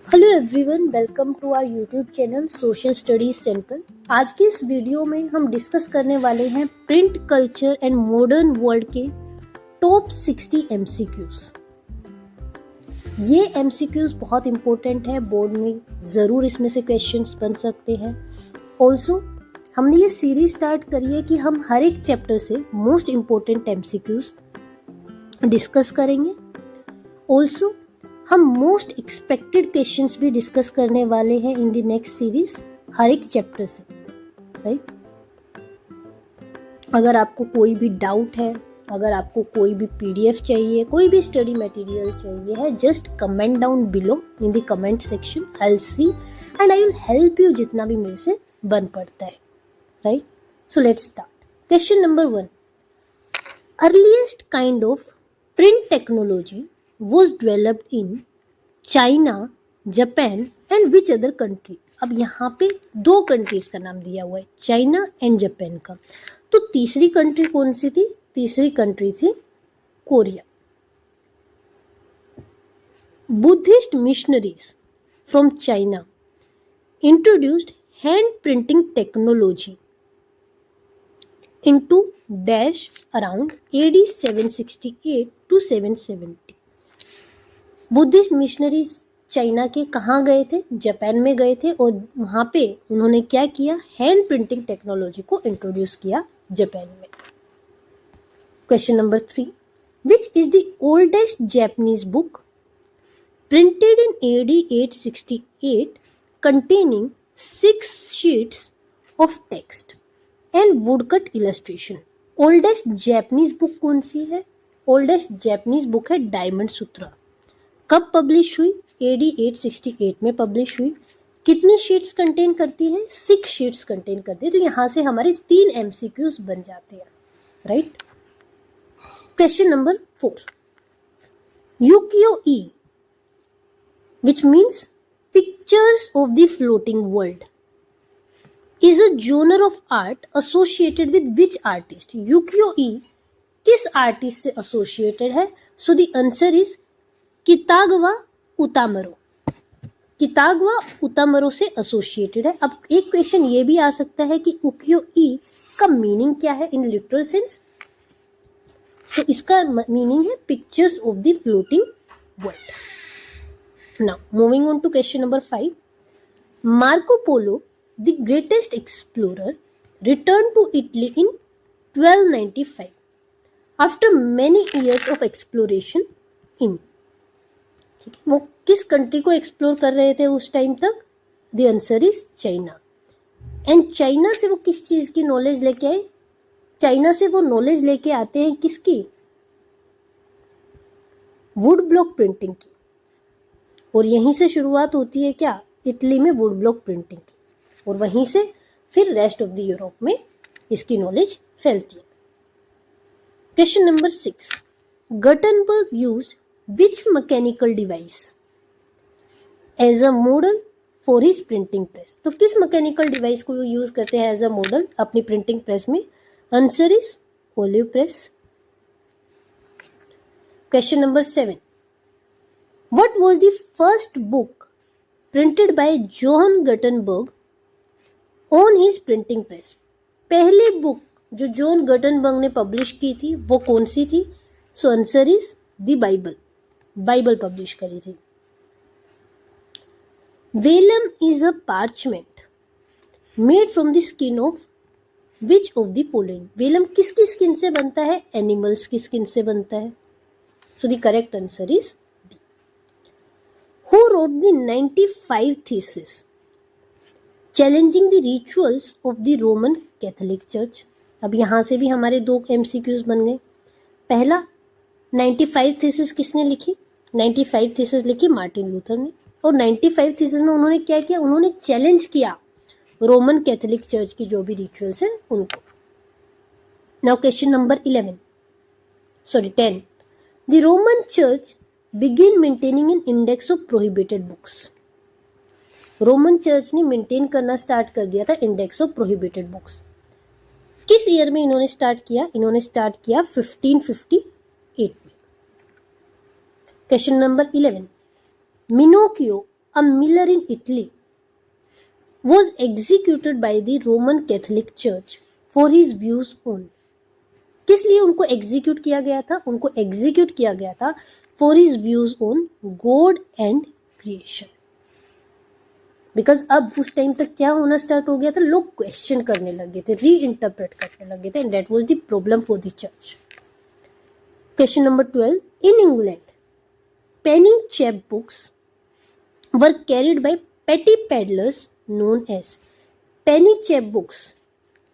Hello everyone, welcome to our YouTube channel social studies centre. आज के इस video में हम डिस्कस करने वाले हैं print culture and modern world के टॉप 60 एमसीक्यूज। ये एमसीक्यूज बहुत इंपॉर्टेंट है, बोर्ड में ज़रूर इसमें से क्वेश्चंस बन सकते हैं। ऑल्सो हमने ये सीरीज स्टार्ट करी है कि हम हर एक चैप्टर से मोस्ट इम्पोर्टेंट एमसीक्यूज डिस्कस करेंगे। ऑल्सो हम मोस्ट एक्सपेक्टेड क्वेश्चंस भी डिस्कस करने वाले हैं इन द नेक्स्ट सीरीज, हर एक चैप्टर से, राइट। अगर आपको कोई भी डाउट है, अगर आपको कोई भी पीडीएफ चाहिए, कोई भी स्टडी मटेरियल चाहिए है, just comment down below in the comment section. I will see and I will help you जितना भी मेरे से बन पड़ता है, right. So let's start. Question number 1, earliest kind of print technology was developed in China, Japan and which other country? अब यहाँ पे दो कंट्रीज का नाम दिया हुआ है, चाइना एंड जापान का। तो तीसरी कंट्री कौन सी थी? तीसरी कंट्री थी Korea. Buddhist missionaries from China introduced hand printing technology into dash around AD 768 to 770। Buddhist missionaries China के कहाँ गए थे? जापान में गए थे, और वहाँ पे उन्होंने क्या किया? हैंड प्रिंटिंग टेक्नोलॉजी को इंट्रोड्यूस किया जापान में। Question number 3, which is the oldest Japanese book printed in AD 868 containing 6 sheets of text and woodcut illustration? Oldest Japanese book कौन सी है? ओल्डेस्ट जापानीज बुक है डायमंड सूत्रा। कब पब्लिश हुई? AD 868 में publish हुई। कितनी शीट्स कंटेन करती है? 6 शीट्स कंटेन करती है। तो यहां से हमारे 3 एमसीक्यूज बन जाते हैं, right. Question number 4, ukiyo-e which means pictures of the floating world is a genre of art associated with which artist? Ukiyo-e किस आर्टिस्ट से एसोसिएटेड है? So the answer is Kitagawa Utamaro. Kitagawa Utamaro से associated है। अब एक question ये भी आ सकता है कि उकियो-ई का मीनिंग क्या है इन लिटरल सेंस? तो इसका मीनिंग है pictures of the floating world. Now moving on to question number 5, Marco Polo the greatest explorer returned to Italy in 1295 after many years of exploration in, ठीक है, वो किस कंट्री को एक्सप्लोर कर रहे थे उस टाइम तक? The answer is China. And China से वो किस चीज की नॉलेज लेके आए? चाइना से वो नॉलेज लेके आते हैं किसकी? वुड ब्लॉक प्रिंटिंग की। और यहीं से शुरुआत होती है क्या? इटली में वुड ब्लॉक प्रिंटिंग की, और वहीं से फिर रेस्ट ऑफ द यूरोप में इसकी नॉलेज फैलती है। Question number 6, Gutenberg used which mechanical device as a model for his printing press? तो किस मैकेनिकल डिवाइस को यूज करते हैं एज अ मॉडल अपनी प्रिंटिंग प्रेस में? Answer is olive press. Question number 7, what was the first book printed by Johann Gutenberg on his printing press? पहली book जो John Gutenberg ने पब्लिश की थी वो कौन सी थी? So answer is the Bible. Bible publish करी थी। Vellum is a parchment made from the skin of which of the following? Vellum किसकी स्किन से बनता है? एनिमल्स की स्किन से बनता है। So the correct answer is D. Who wrote the 95 thesis challenging the rituals of the Roman Catholic Church? अब यहाँ से भी हमारे 2 एमसीक्यूज बन गए। पहला, 95 थीसिस किसने लिखी? 95 थीसिस लिखी मार्टिन लूथर ने। और 95 थीसिस में उन्होंने क्या किया? उन्होंने चैलेंज किया रोमन कैथोलिक चर्च की जो भी रिचुअल्स है उनको। Now question number 10, the Roman Church begin maintaining an index of prohibited books. Roman Church ने मेंटेन करना स्टार्ट कर दिया था इंडेक्स ऑफ प्रोहिबिटेड बुक्स। किस ईयर में इन्होंने स्टार्ट किया? इन्होंने स्टार्ट किया 1558 में। Question number 11, Menocchio a miller in Italy, was executed by the Roman Catholic Church for his views on. किस लिए उनको एग्जीक्यूट किया गया था? उनको एग्जीक्यूट किया गया था for his views on God and creation. Because अब उस टाइम तक क्या होना स्टार्ट हो गया था, लोग क्वेश्चन करने लगे थे, री इंटरप्रेट करने लगे थे, and that was the problem for the church. Question number 12, in England Penney chap books were carried by पेटी पेडलर्स नोन एज। पेनी चैप बुक्स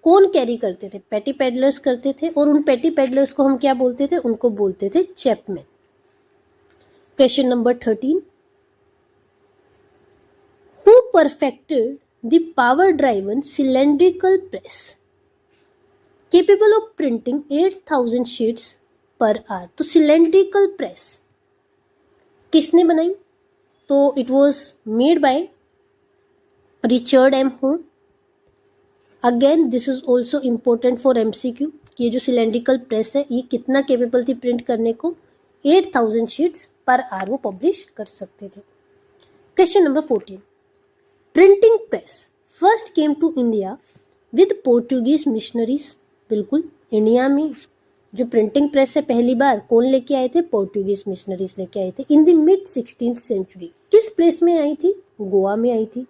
कौन कैरी करते थे? पेटी पेडलर्स करते थे, और उन पेटी पेडलर्स को हम क्या बोलते थे? उनको बोलते थे Chapman. Question number 13, who perfected the power driven cylindrical press capable of printing 8000 sheets per hour? तो cylindrical press किसने बनाई? तो it was made by Richard M. Home. Again this is also important for MCQ कि ये जो cylindrical press है ये कितना capable थी प्रिंट करने को? 8000 sheets पर आवर वो पब्लिश कर सकते थे। Question number 14, printing press first came to India with Portuguese missionaries. बिल्कुल, इंडिया में जो प्रिंटिंग प्रेस है पहली बार कौन लेके आए थे? पोर्टुगीज मिशनरीज लेके आए थे in the mid 16th century. किस प्लेस में आई थी? गोवा में आई थी।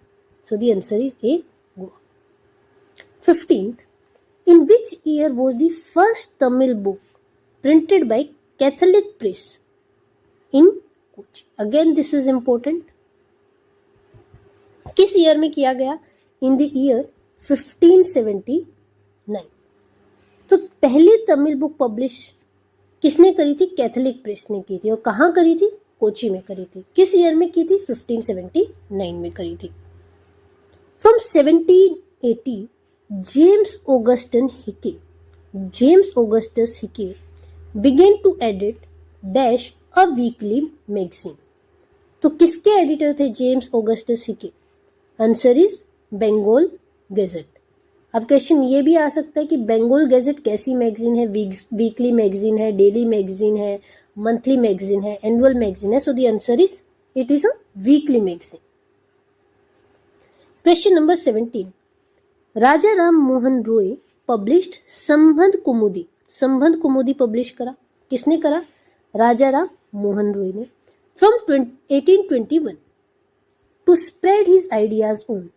So the answer is A, Goa. 15th, in which year was the first Tamil book printed by Catholic press in Kochi? Again this is important. किस ईयर में किया गया? In the year 1579। तो पहली तमिल बुक पब्लिश किसने करी थी? कैथोलिक प्रेस ने की थी। और कहाँ करी थी? कोची में करी थी। किस ईयर में की थी? 1579 में करी थी। From 1780 James Augustus Hicky began to edit dash a weekly magazine. तो किसके एडिटर थे James Augustus Hicky? Answer is Bengal Gazette. अब क्वेश्चन ये भी आ सकता है कि बंगाल गैजेट कैसी मैगजीन है? वीकली मैगजीन है, डेली मैगजीन है, मंथली मैगजीन है, एनुअल मैगजीन है? So the answer is it is a weekly magazine. Question number 17, Raja Ram Mohan Roy published संबंध कुमुदी। संबंध कुमुदी पब्लिश करा, किसने करा? राजा राम मोहन रॉय ने। From 1821 to spread his ideas on.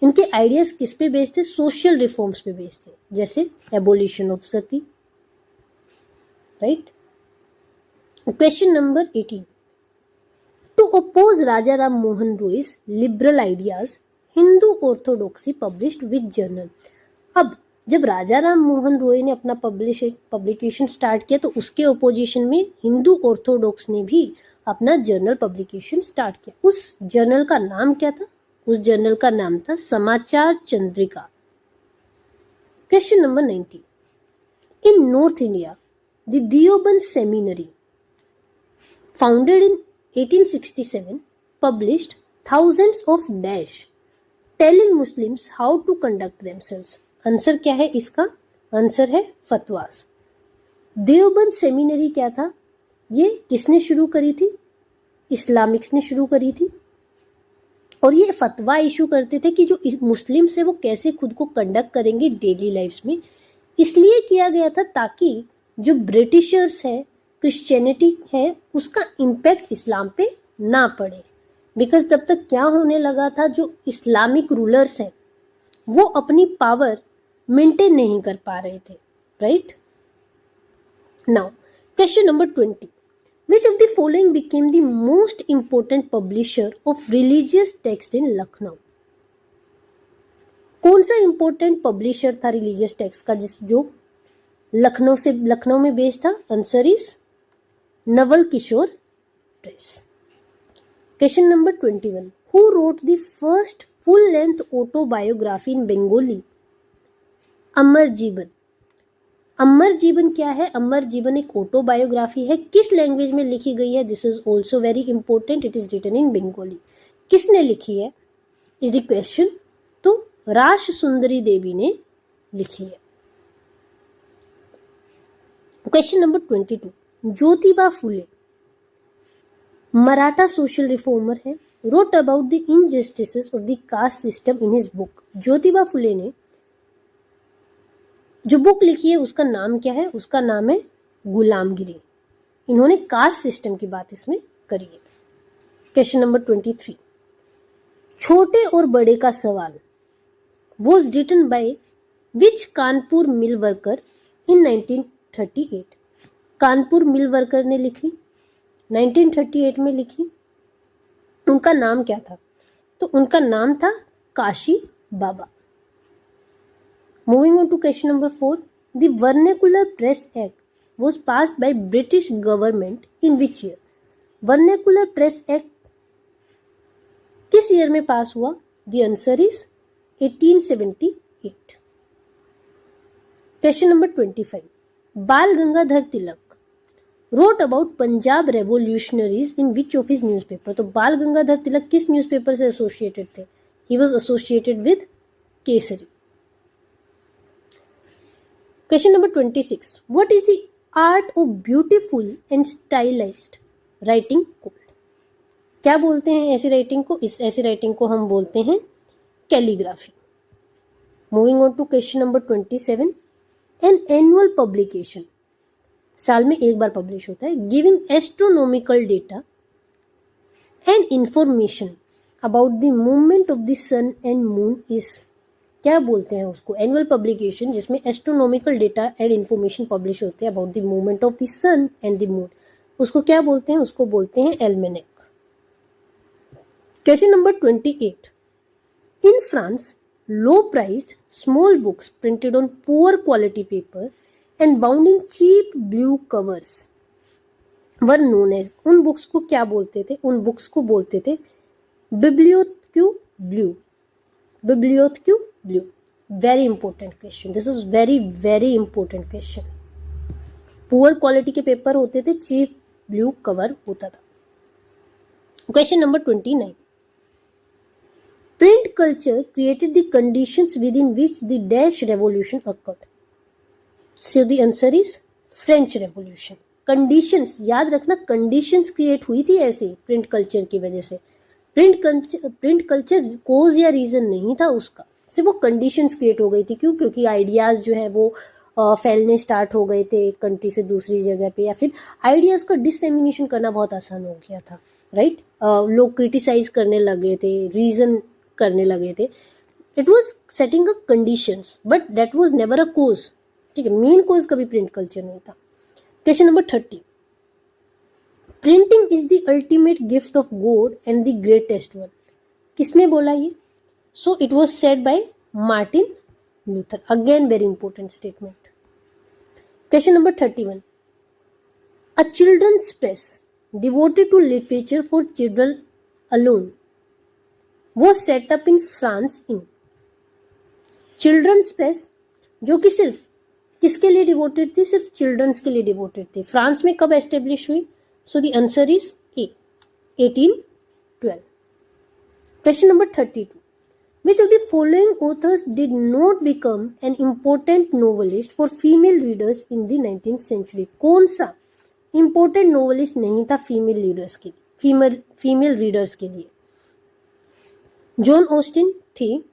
इनके आइडियाज किस पे बेस्ड थे? सोशल रिफॉर्म्स पे बेस्ड थे, जैसे abolition of sati, right. Question number 18, to oppose Raja Ram Mohan Roy's liberal ideas Hindu orthodoxy published with journal. अब जब राजा राम मोहन रॉय ने अपना पब्लिकेशन स्टार्ट किया तो उसके ओपोजिशन में हिंदू ऑर्थोडॉक्स ने भी अपना जर्नल पब्लिकेशन स्टार्ट किया। उस जर्नल का नाम क्या था? उस जर्नल का नाम था Samachar Chandrika. Question number 19, in north India the Deoband seminary founded in 1867 published thousands of dash telling Muslims how to conduct themselves। आंसर क्या है इसका? आंसर है फतवास। देवबंद सेमिनरी क्या था? ये किसने शुरू करी थी? इस्लामिक्स ने शुरू करी थी। और ये फतवा इशू करते थे कि जो मुस्लिम्स है वो कैसे खुद को कंडक्ट करेंगे डेली लाइफ्स में। इसलिए किया गया था ताकि जो ब्रिटिशर्स है, क्रिश्चियनिटी है, उसका इम्पैक्ट इस्लाम पे ना पड़े। बिकॉज तब तक क्या होने लगा था, जो इस्लामिक रूलर्स हैं वो अपनी पावर मेंटेन नहीं कर पा रहे थे, right. Now question number 20, which of the following became the most important publisher of religious text in Lucknow? कौन सा इंपॉर्टेंट पब्लिशर था रिलीजियस टेक्स्ट का जो लखनऊ में बेस्ड था? Answer is Naval Kishore press. Question number 21, who wrote the first full length autobiography in Bengali? Amar Jiban. Amar जीवन क्या है? अमर जीवन एक ऑटोबायोग्राफी है। किस लैंग्वेज में लिखी गई है? This is also very important, it is written in Bengali. किसने लिखी है इज द क्वेश्चन। तो राश सुंदरी देवी ने लिखी है। Question number 22, Jyotiba Phule Maratha social reformer है। wrote about the injustices of the caste system in his book. Jyotiba Phule ने जो बुक लिखी है उसका नाम क्या है? उसका नाम है गुलामगिरी। इन्होंने कास्ट सिस्टम की बात इसमें करी है। क्वेश्चन नंबर 23, छोटे और बड़े का सवाल was written by which Kanpur mill worker in 1938? Kanpur mill worker ने लिखी, 1938 में लिखी। उनका नाम क्या था? तो उनका नाम था Kashi Baba. Moving on to question number 4, the vernacular press act was passed by British government in which year? Vernacular press act किस ईयर में पास हुआ? The answer is 1878. Question number 25, Bal Gangadhar Tilak wrote about Punjab revolutionaries in which of his newspaper? तो बाल गंगाधर तिलक किस newspaper से associated थे? He was associated with Kesari. Question number 26, what is the art of beautiful and stylized writing called? क्या बोलते हैं ऐसी writing को? इस ऐसी राइटिंग को हम बोलते हैं calligraphy. Moving on to question number 27, an annual publication साल में एक बार पब्लिश होता है, giving astronomical data and information about the movement of the sun and moon is, क्या बोलते हैं उसको? एनुअल पब्लिकेशन जिसमें astronomical data and information publish होते हैं about the movement of the sun and the moon, उसको क्या बोलते हैं? उसको बोलते हैं almanac. Question number 28, in France low priced small books printed on poor quality paper and bound in cheap blue covers were known as, उन books को क्या बोलते थे? उन बुक्स को बोलते थे Bibliotheque Bleue. Bibliotheque Bleue, very important question, this is very very important question. Poor quality के पेपर होते थे, चीप ब्लू कवर होता था। Question number 29, print culture created the conditions within which the dash revolution occurred. So the answer is French Revolution. Conditions याद रखना, conditions create हुई थी ऐसे print culture की वजह से। print culture cause या reason नहीं था उसका, सिर्फ वो conditions create हो गई थी। क्यों? क्योंकि ideas जो है वो फैलने स्टार्ट हो गए थे एक कंट्री से दूसरी जगह पे, या फिर आइडियाज का डिसएमिनेशन करना बहुत आसान हो गया था, राइट? लोग क्रिटिसाइज करने लगे थे, रीजन करने लगे थे। It was setting a conditions but that was never a cause, ठीक है? मेन कोज कभी प्रिंट कल्चर नहीं था। Question number 30, printing is the ultimate gift of God and the greatest one, किसने बोला ये? So it was said by Martin Luther, again very important statement. Question number 31, a children's press devoted to literature for children alone वो setup in France in, children's press जो कि सिर्फ किसके लिए devoted थी? सिर्फ चिल्ड्रंस के लिए डिवोटेड थी। फ्रांस में कब एस्टेब्लिश हुई? सो the answer is A, 1812। Question number 32, which of the following authors did not become an important novelist for female readers in the 19th century? कौन सा important novelist नहीं था फीमेल रीडर्स के लिए, फीमेल रीडर्स के लिए? John Austin थी,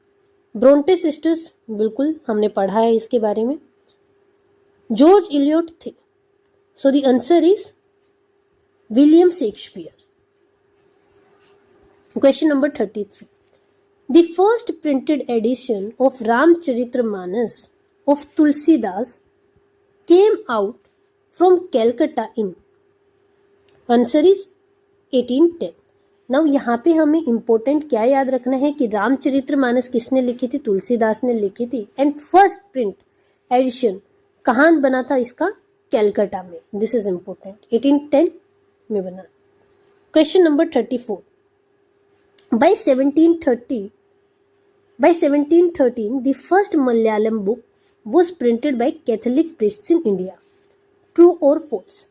Bronte sisters बिल्कुल हमने पढ़ा है इसके बारे में, जॉर्ज इलियट थे। So the answer is William Shakespeare. Question number 33, the first printed edition of Ramcharitmanas of Tulsidas came out from Calcutta in, answer is 1810। Now यहाँ पे हमें इंपॉर्टेंट क्या याद रखना है कि रामचरितमानस किसने लिखी थी? तुलसीदास ने लिखी थी। एंड फर्स्ट प्रिंट एडिशन कहाँ बना था इसका? कैलकाटा में। दिस इज इंपॉर्टेंट, 1810 में बना। Question number 34, by 1713 the first Malayalam book was printed by Catholic priests in India. True or false?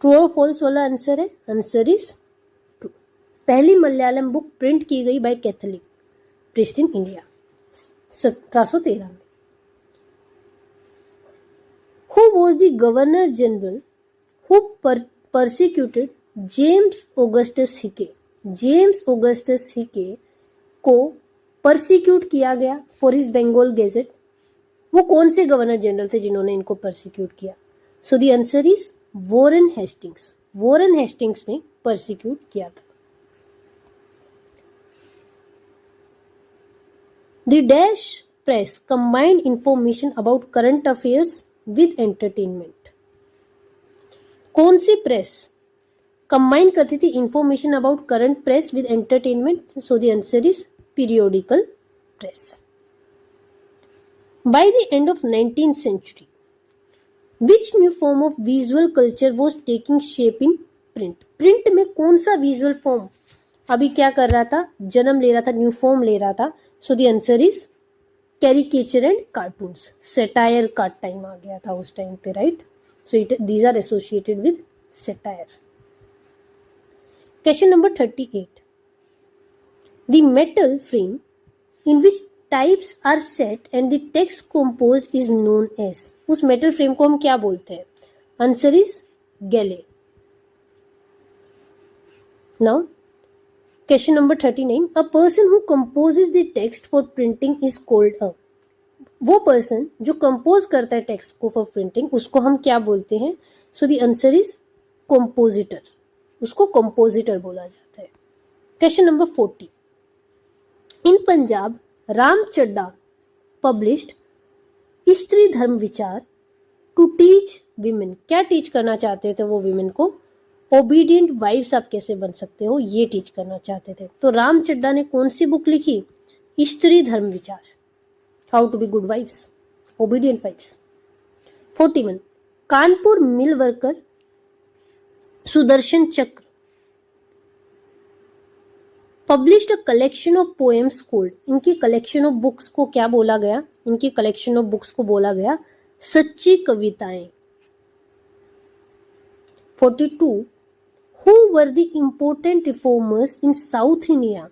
True or false वाला आंसर है, आंसर इज ट्रू। पहली मलयालम बुक प्रिंट की गई by Catholic priest in India 1713 में। Who was the Governor General who persecuted James Augustus Hickey? James Augustus हिके को persecute किया गया फॉर हिज बंगाल गैजेट? वो कौन से गवर्नर जनरल थे जिन्होंने इनको परसिक्यूट किया? सो the answer is Warren Hastings. Warren Hastings ने परसिक्यूट किया था। The dash press combined information about current affairs with entertainment. कौन सी प्रेस कंबाइन करती थी information about current press with entertainment? So the answer is periodical press. By the end of 19th century, which new form of visual culture was taking shape in print? Print में कौन सा visual form अभी क्या कर रहा था, जन्म ले रहा था, न्यू फॉर्म ले रहा था? So the answer is caricature and cartoons. Satire का टाइम आ गया था उस टाइम पे, right? So these are associated with satire. Question number 38, the metal frame in which types are set and the text composed is known as. उस metal frame को हम क्या बोलते हैं? Answer is galley. Now question number 39, a person who composes the text for printing is called a. वो person जो compose करता है टेक्स्ट को फॉर प्रिंटिंग, उसको हम क्या बोलते हैं? सो द आंसर इज कंपोजिटर। उसको कंपोजिटर बोला जाता है। क्वेश्चन नंबर 40, इन पंजाब राम चड्डा पब्लिश्ड स्त्री धर्म विचार टू टीच विमेन। क्या टीच करना चाहते थे वो विमेन को? ओबीडियंट वाइफ्स आप कैसे बन सकते हो, ये टीच करना चाहते थे। तो राम चड्डा ने कौन सी बुक लिखी? Stri Dharma Vichar, how to be good wives, obedient wives. 41, Kanpur mill worker Sudarshan Chakra published a collection of poems called. इनकी कलेक्शन ऑफ बुक्स को क्या बोला गया? इनकी कलेक्शन ऑफ बुक्स को बोला गया सच्ची कविताएं। 42, who were the important reformers in South India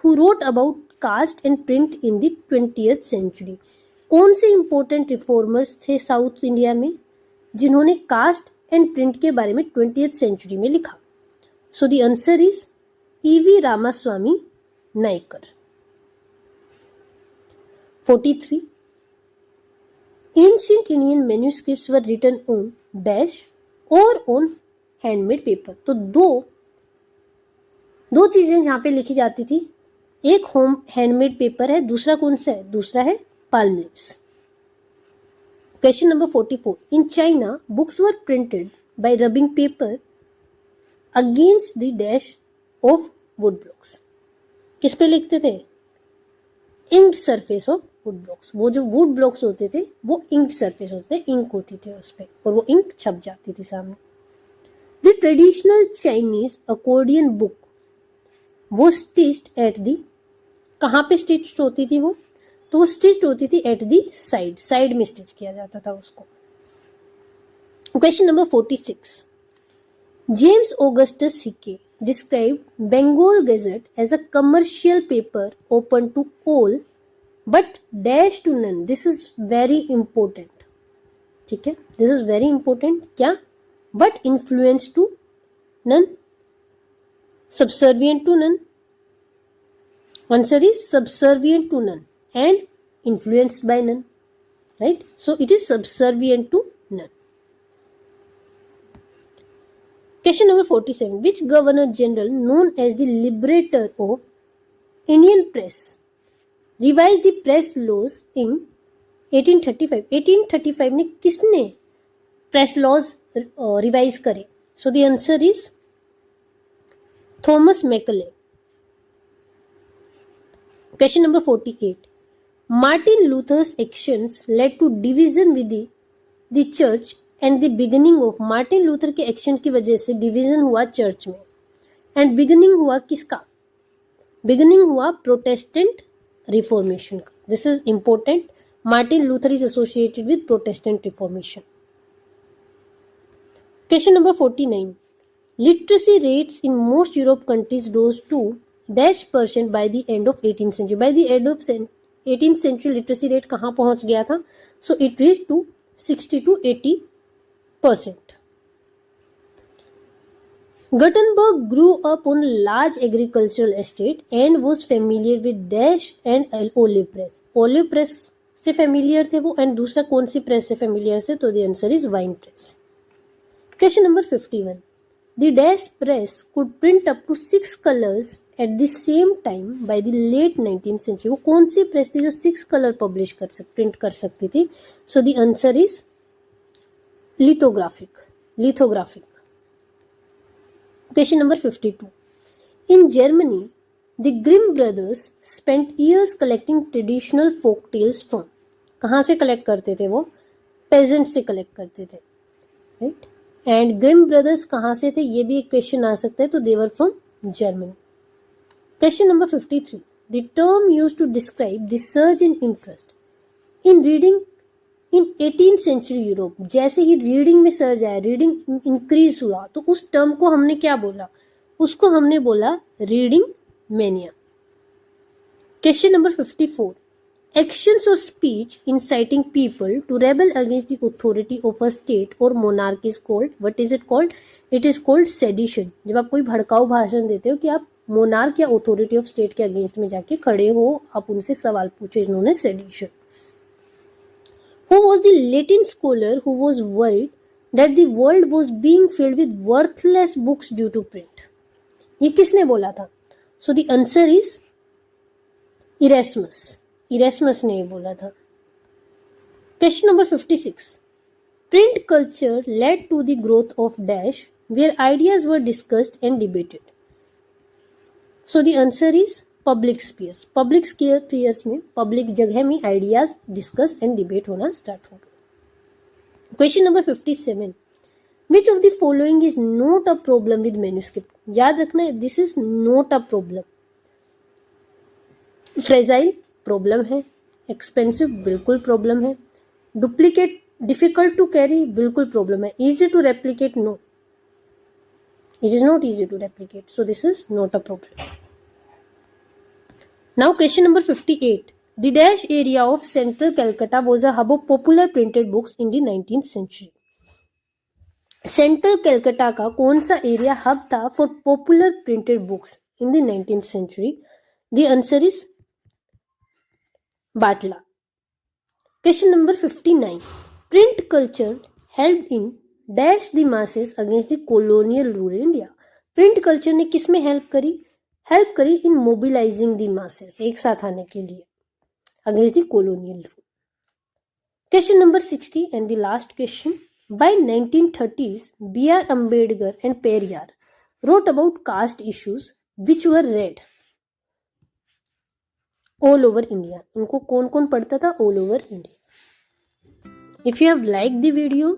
who wrote about caste and print in the 20th century? कौन से इंपॉर्टेंट रिफॉर्मर्स थे साउथ इंडिया में जिन्होंने कास्ट एंड प्रिंट के बारे में 20th सेंचुरी में लिखा? So the answer is E.V. Ramaswami Naicker. 43, ancient Indian manuscripts were written on dash और on handmade paper। तो दो चीजें जहां पे लिखी जाती थी, एक होम हैंडमेड पेपर है, दूसरा कौन सा है? दूसरा है palm leaves. Question number 44, in China books were printed by rubbing paper against the dash of would blocks. किस पे लिखते थे? Inked surface of would blocks. वो जो वुड ब्लॉक्स होते थे वो इंक्ड सरफेस होते थे, इंक होती थी उस पे और वो इंक छप जाती थी सामने। The traditional Chinese accordion book वो स्टिच्ड एट दी, कहाँ पे स्टिच्ड होती थी वो? तो वो स्टिच्ड होती थी एट दी साइड, साइड में स्टिच किया जाता था उसको। क्वेश्चन नंबर 46, जेम्स ऑगस्टस हिके described Bengal Gazette as a commercial paper open to all but dash to none। This is very important, ठीक है? This is very important। क्या? But influence to none, subservient to none। Answer is subservient to none and influenced by none, right? So it is subservient to none। Question number 47, which governor general known as the liberator of Indian press revised the press laws in 1835? 1835 में किसने press laws revise करे? So the answer is Thomas Macaulay. Question number 48, Martin Luther's actions led to division with the church and the beginning of. Martin Luther के action की वजह से division हुआ church में, and beginning हुआ किसका? Beginning हुआ प्रोटेस्टेंट रिफॉर्मेशन का। This is important. Martin Luther is associated with Protestant Reformation. Question number 49, literacy rates in most Europe countries rose to -% by the end of 18th century. By the end of 18th century literacy rate कहाँ पहुंच गया था? So it reach to 60 to 80%। Gutenberg grew up on large agricultural estate and was familiar with dash and olive press. Olive press से familiar थे वो, and दूसरा कौन सी press से familiar से? तो the answer is wine press. Question number 51. The dash press could print up to 6 colors at the same time by the late 19th century. वो कौन सी press थी जो 6 color publish print कर सकती थी? So the answer is lithographic. Question number 52. In Germany, the Grimm brothers spent years collecting traditional folk tales from. कहाँ से collect करते थे वो? Peasants से collect करते थे, right? And Grimm brothers कहाँ से थे? ये भी एक question आ सकता है, तो they were from Germany. Question number 53. The term used to describe the surge in interest in reading in 18th century Europe. जैसे ही रीडिंग में सर्ज आया, रीडिंग इंक्रीज हुआ, तो उस टर्म को हमने क्या बोला? उसको हमने बोला reading mania. Question number 54. Actions और speech inciting people to rebel against the authority of a state और monarch is called. What is it called? It is called sedition. जब आप कोई भड़काऊ भाषण देते हो कि आप मोनार्क या अथॉरिटी ऑफ स्टेट के अगेंस्ट में जाके खड़े हो, आप उनसे सवाल पूछे, इन्होंने sedition. Who was the Latin scholar who was worried that the world was being filled with worthless books due to print? ये किसने बोला था? So the answer is Erasmus. Erasmus ने ये बोला था. Question number 56. Print culture led to the growth of dash where ideas were discussed and debated. So the answer is public spheres. Public spheres में, public जगह में ideas discuss and debate होना start हो गया. Question number 57. Which of the following is not a problem with manuscript? याद रखना है, this is not a problem. Fragile problem है, एक्सपेंसिव बिल्कुल प्रॉब्लम है, डुप्लीकेट डिफिकल्ट टू कैरी बिल्कुल प्रॉब्लम है, easy to replicate no, it is not easy to replicate, so this is not a problem. Now question number 58. The dash area of central Calcutta was a hub of popular printed books in the 19th century. Central Calcutta का कौन सा area hub था for popular printed books in the 19th century? The answer is Batla. Question number 59. Print culture helped in dash the masses against the colonial rule in India. Print culture ने किस में help करी इन mobilising the masses, एक साथ आने के लिए against the colonial rule. Question number 60 and the last question. By 1930s B.R. Ambedkar and Periyar wrote about caste issues which were read all over India. उनको कौन कौन पढ़ता था? all over India. If you have liked the video,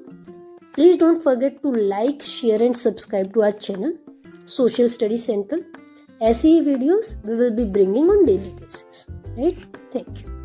please don't forget to like, share and subscribe to our channel Social Studies Central. ऐसी ही videos we will be bringing on daily basis, right? Thank you.